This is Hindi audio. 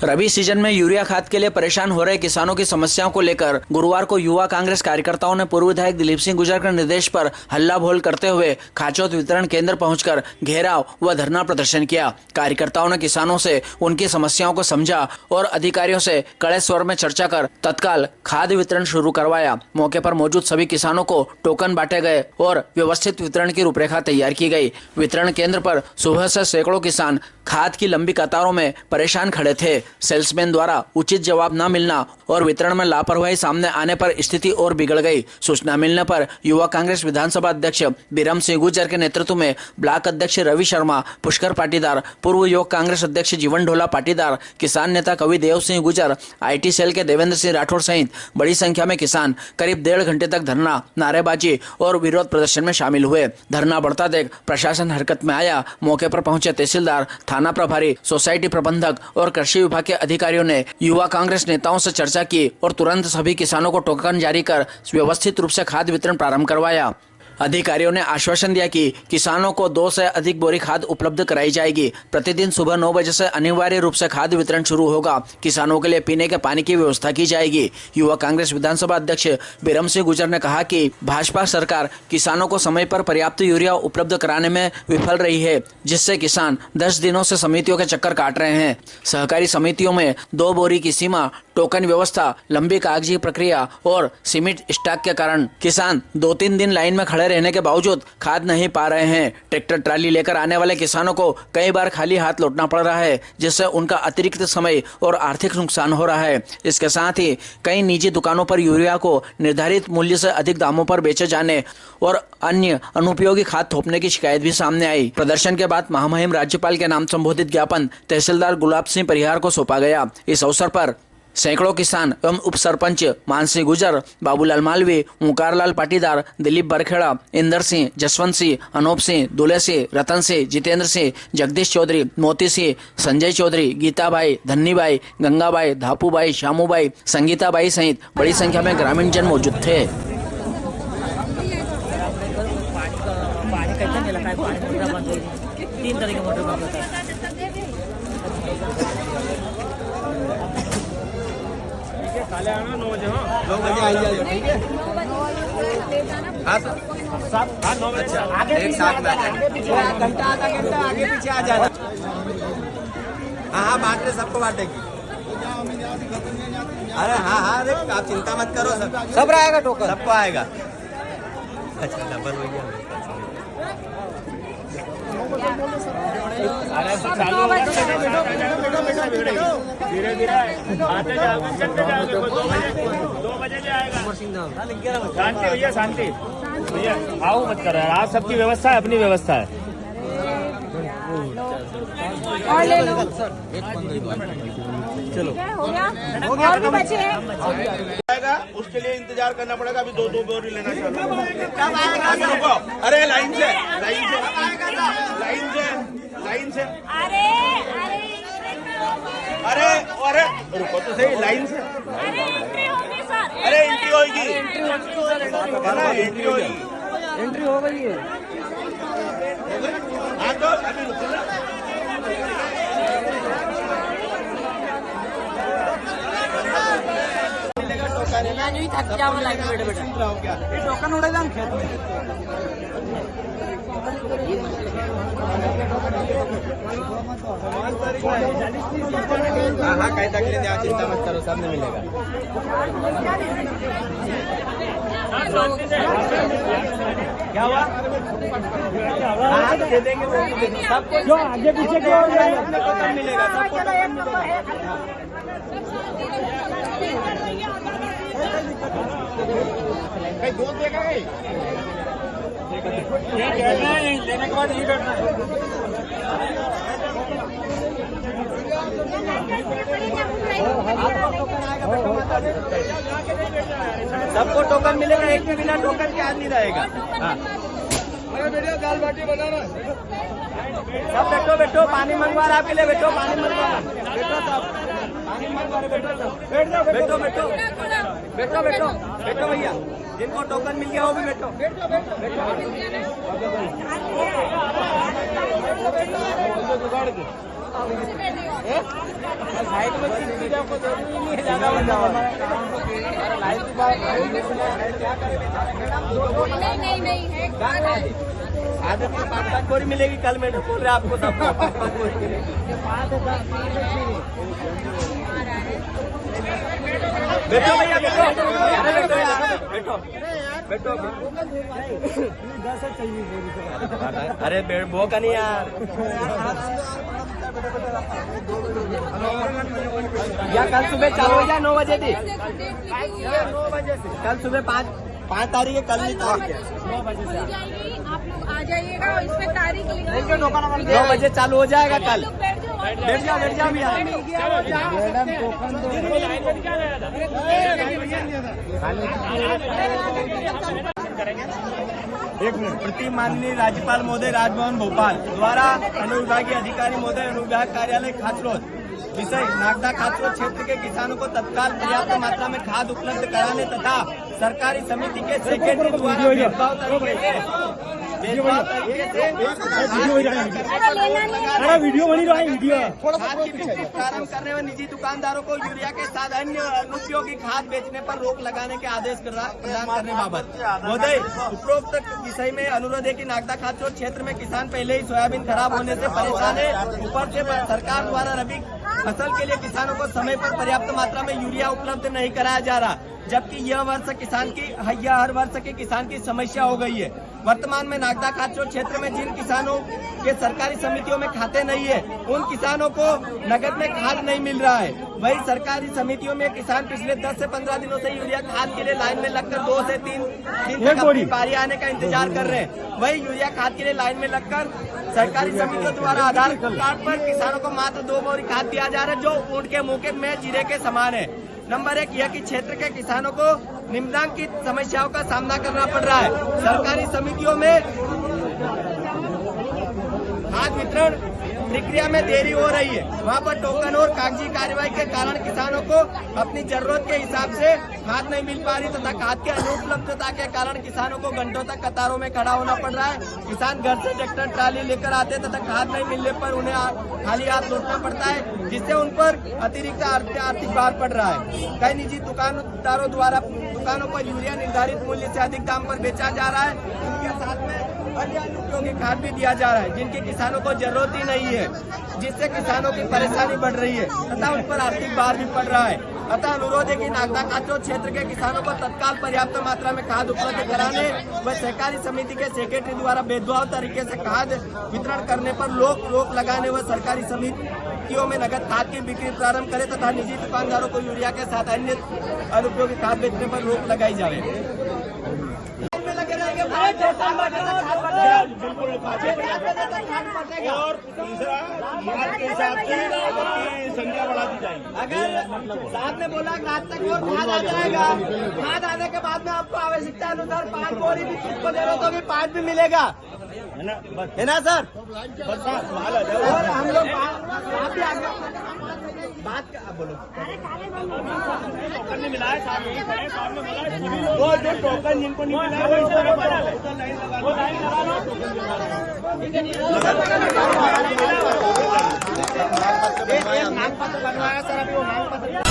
रबी सीजन में यूरिया खाद के लिए परेशान हो रहे किसानों की समस्याओं को लेकर गुरुवार को युवा कांग्रेस कार्यकर्ताओं ने पूर्व विधायक दिलीप सिंह गुर्जर के निर्देश पर हल्ला बोल करते हुए खाचौत वितरण केंद्र पहुंचकर घेराव व धरना प्रदर्शन किया। कार्यकर्ताओं ने किसानों से उनकी समस्याओं को समझा और अधिकारियों से कड़े स्वर में चर्चा कर तत्काल खाद वितरण शुरू करवाया। मौके पर मौजूद सभी किसानों को टोकन बांटे गए और व्यवस्थित वितरण की रूपरेखा तैयार की गई। वितरण केंद्र पर सुबह से सैकड़ों किसान खाद की लंबी कतारों में परेशान खड़े थे। सेल्समैन द्वारा उचित जवाब न मिलना और वितरण में लापरवाही सामने आने पर स्थिति और बिगड़ गई। सूचना मिलने पर युवा कांग्रेस विधानसभा अध्यक्ष बिरम सिंह गुर्जर के नेतृत्व में ब्लॉक अध्यक्ष रवि शर्मा, पुष्कर पाटीदार, पूर्व युवक कांग्रेस अध्यक्ष जीवन ढोला पाटीदार, किसान नेता कवि देव सिंह गुर्जर, IT सेल के देवेंद्र सिंह राठौर सहित बड़ी संख्या में किसान करीब 1.5 घंटे तक धरना, नारेबाजी और विरोध प्रदर्शन में शामिल हुए। धरना बढ़ता देख प्रशासन हरकत में आया। मौके पर पहुंचे तहसीलदार, थाना प्रभारी, सोसाइटी प्रबंधक और कृषि विभाग के अधिकारियों ने युवा कांग्रेस नेताओं से चर्चा की और तुरंत सभी किसानों को टोकन जारी कर व्यवस्थित रूप से खाद वितरण प्रारंभ करवाया। अधिकारियों ने आश्वासन दिया कि किसानों को 2 से अधिक बोरी खाद उपलब्ध कराई जाएगी। प्रतिदिन सुबह 9 बजे से अनिवार्य रूप से खाद वितरण शुरू होगा। किसानों के लिए पीने के पानी की व्यवस्था की जाएगी। युवा कांग्रेस विधानसभा अध्यक्ष बिरम सिंह गुर्जर ने कहा कि भाजपा सरकार किसानों को समय पर पर्याप्त यूरिया उपलब्ध कराने में विफल रही है, जिससे किसान 10 दिनों से समितियों के चक्कर काट रहे हैं। सहकारी समितियों में 2 बोरी की सीमा, टोकन व्यवस्था, लंबी कागजी प्रक्रिया और सीमित स्टॉक के कारण किसान 2-3 दिन लाइन में खड़े रहने के बावजूद खाद नहीं पा रहे हैं। ट्रैक्टर ट्राली लेकर आने वाले किसानों को कई बार खाली हाथ लौटना पड़ रहा है, जिससे उनका अतिरिक्त समय और आर्थिक नुकसान हो रहा है। इसके साथ ही कई निजी दुकानों पर यूरिया को निर्धारित मूल्य से अधिक दामों पर बेचे जाने और अन्य अनुपयोगी खाद थोपने की शिकायत भी सामने आई। प्रदर्शन के बाद महामहिम राज्यपाल के नाम संबोधित ज्ञापन तहसीलदार गुलाब सिंह परिहार को सौंपा गया। इस अवसर पर सैकड़ों किसान एवं उप सरपंच मानसी गुर्जर, बाबूलाल मालवी, ओंकारलाल पाटीदार, दिलीप बरखेड़ा, इंदर सिंह, जसवंत सिंह, अनूप सिंह, दुले सिंह, रतन सिंह, जितेंद्र सिंह, जगदीश चौधरी, मोती सिंह, संजय चौधरी, गीताबाई, धन्नीबाई, गंगाबाई, धापूबाई, श्यामूबाई, संगीताबाई सहित बड़ी संख्या में ग्रामीण जन मौजूद थे। काले आना 9 बजे। 9 बजे आ जाइए, ठीक है? हाँ सर, 9 बजे आगे एक साथ में घंटा आधा घंटा आगे पीछे आ जाना। हाँ बांट ले, सबको बांटेगी। अरे हाँ अरे आप चिंता मत करो, सब आएगा टोकन, सबको आएगा। अच्छा नंबर हो गया। धीरे धीरे आते जाओगे, चलते जाओगे। 2 बजे आएगा। शांति भैया, शांति भैया, आओ मत करो यार। आप सबकी व्यवस्था है, अपनी व्यवस्था है। और ले लो। चलो हो गया और भी बचे हैं। उसके लिए इंतजार करना पड़ेगा। अभी 2 बोरी लेना चालू। अरे लाइन से अरे अरे रुको तो सही, लाइन से। अरे एंट्री होगी, एंट्री हो गई है। हाँ तो अभी रुको ना। टोकन उड़ेगा खेत में। हाँ कहीं तक ले जाओ, चिंता मत करो, सब में मिलेगा। क्या हुआ? दे देंगे सबको, जो आगे पीछे क्या टोकन मिलेगा, सबको टोकन मिलेगा। कहीं दूध देगा लेने के बाद ये बैठना। सबको टोकन मिलेगा, एक के बिना टोकन के आज नहीं रहेगा। दाल बाटी बनाना। सब बैठो, पानी मंगवा रहा आपके लिए, बैठो पानी मंगवा, बैठो सब, पानी मंगवा रहे, बैठो भैया। जिनको टोकन मिल गया वो भी बैठो। साइड में किसी को जरूरी नहीं है ज्यादा बंदा नहीं है आदत में 5 बोरी मिलेगी कल में बोल रहे आपको सबको बैठो भैया बैठो अरे बैठो यार बैठो अरे वो का नहीं यार या कल सुबह चालू हो जाए 9 बजे थी 9 बजे से कल सुबह 5 तारीख है कल नहीं तारीख है 9 बजे से आप लोग आ जाइएगा और इसमें तारीख लिखा 9 बजे चालू हो जाएगा कल बैठ जाओ बैठ जाओ भैया एक मिनट प्रति माननीय राज्यपाल महोदय राजभवन भोपाल द्वारा अनुविभागीय अधिकारी महोदय अनुविभाग कार्यालय खाचरोद विषय नागदा खाचरोद क्षेत्र के किसानों को तत्काल पर्याप्त मात्रा में खाद उपलब्ध कराने तथा सरकारी समिति के सेक्रेटरी द्वारा भेदभाव तरीके से वीडियो बनी रहा है वीडियो खाद की बिक्री प्रारंभ करने में निजी दुकानदारों को यूरिया के साथ अन्य अनुपयोगी खाद बेचने पर रोक लगाने के आदेश प्रदान करने बाबत महोदय उपरोक्त विषय में अनुरोध है कि नागदा खाचरोद क्षेत्र में किसान पहले ही सोयाबीन खराब होने से परेशान है। ऊपर से सरकार द्वारा रबी फसल के लिए किसानों को समय पर पर्याप्त मात्रा में यूरिया उपलब्ध नहीं कराया जा रहा, जबकि यह हर वर्ष के किसान की समस्या हो गई है। वर्तमान में नागदा खाचरोद क्षेत्र में जिन किसानों के सरकारी समितियों में खाते नहीं है उन किसानों को नगद में खाद नहीं मिल रहा है। वही सरकारी समितियों में किसान पिछले 10 से 15 दिनों से यूरिया खाद के लिए लाइन में लगकर 2 से 3 दिन तक अपनी बारी आने का इंतजार कर रहे हैं। वही यूरिया खाद के लिए लाइन में लगकर सरकारी समितियों द्वारा आधार कार्ड पर किसानों को मात्र 2 बोरी खाद दिया जा रहा है, जो ऊंट के मुंह में जीरे के समान है। नंबर 1 यह कि क्षेत्र के किसानों को निम्नलिखित समस्याओं का सामना करना पड़ रहा है। सरकारी समितियों में खाद वितरण प्रक्रिया में देरी हो रही है। वहां पर टोकन और कागजी कार्रवाई के कारण किसानों को अपनी जरूरत के हिसाब से खाद नहीं मिल पा रही तथा खाद के अनुपलब्धता के कारण किसानों को घंटों तक कतारों में खड़ा होना पड़ रहा है। किसान घर से ट्रैक्टर ट्राली लेकर आते तथा खाद नहीं मिलने पर उन्हें खाली हाथ लौटना पड़ता है, जिससे उन पर अतिरिक्त आर्थिक भार पड़ रहा है। कई निजी दुकानदारों द्वारा दुकानों पर यूरिया निर्धारित मूल्य से अधिक दाम पर बेचा जा रहा है। इनके साथ में अन्य अनुपयोगी खाद भी दिया जा रहा है, जिनकी किसानों को जरूरत ही नहीं है, जिससे किसानों की परेशानी बढ़ रही है तथा उन पर आर्थिक भार भी पड़ रहा है। अतः अनुरोध है कि नागदा खाचरोद क्षेत्र के किसानों को तत्काल पर्याप्त मात्रा में खाद उपलब्ध कराने व सहकारी समिति के सेक्रेटरी द्वारा भेदभाव तरीके से खाद वितरण करने पर रोक लगाने व सरकारी समितियों में नगद खाद की बिक्री प्रारंभ करे तथा निजी दुकानदारों को यूरिया के साथ अन्य अनुपयोगी खाद बेचने पर रोक लगाई जाए। और तीसरा खाद के हिसाब से संख्या बढ़ा दी जाएगी। अगर साहब ने बोला कि आज तक और खाद आ जाएगा, खाद आने के बाद में आपको आवश्यकता अनुसार 5 बोरी भी किसको दे रहे हो तो भी 5 भी मिलेगा, है ना सर? और हम लोग आप भी आगे बात बोलो। टोकन नहीं मिला है, साहब ने बोला वो जो टोकन जिनको नहीं मिला है वो लाइन लगा लो। मांग पत्र बनवाया सर, अभी वो मांग पत्र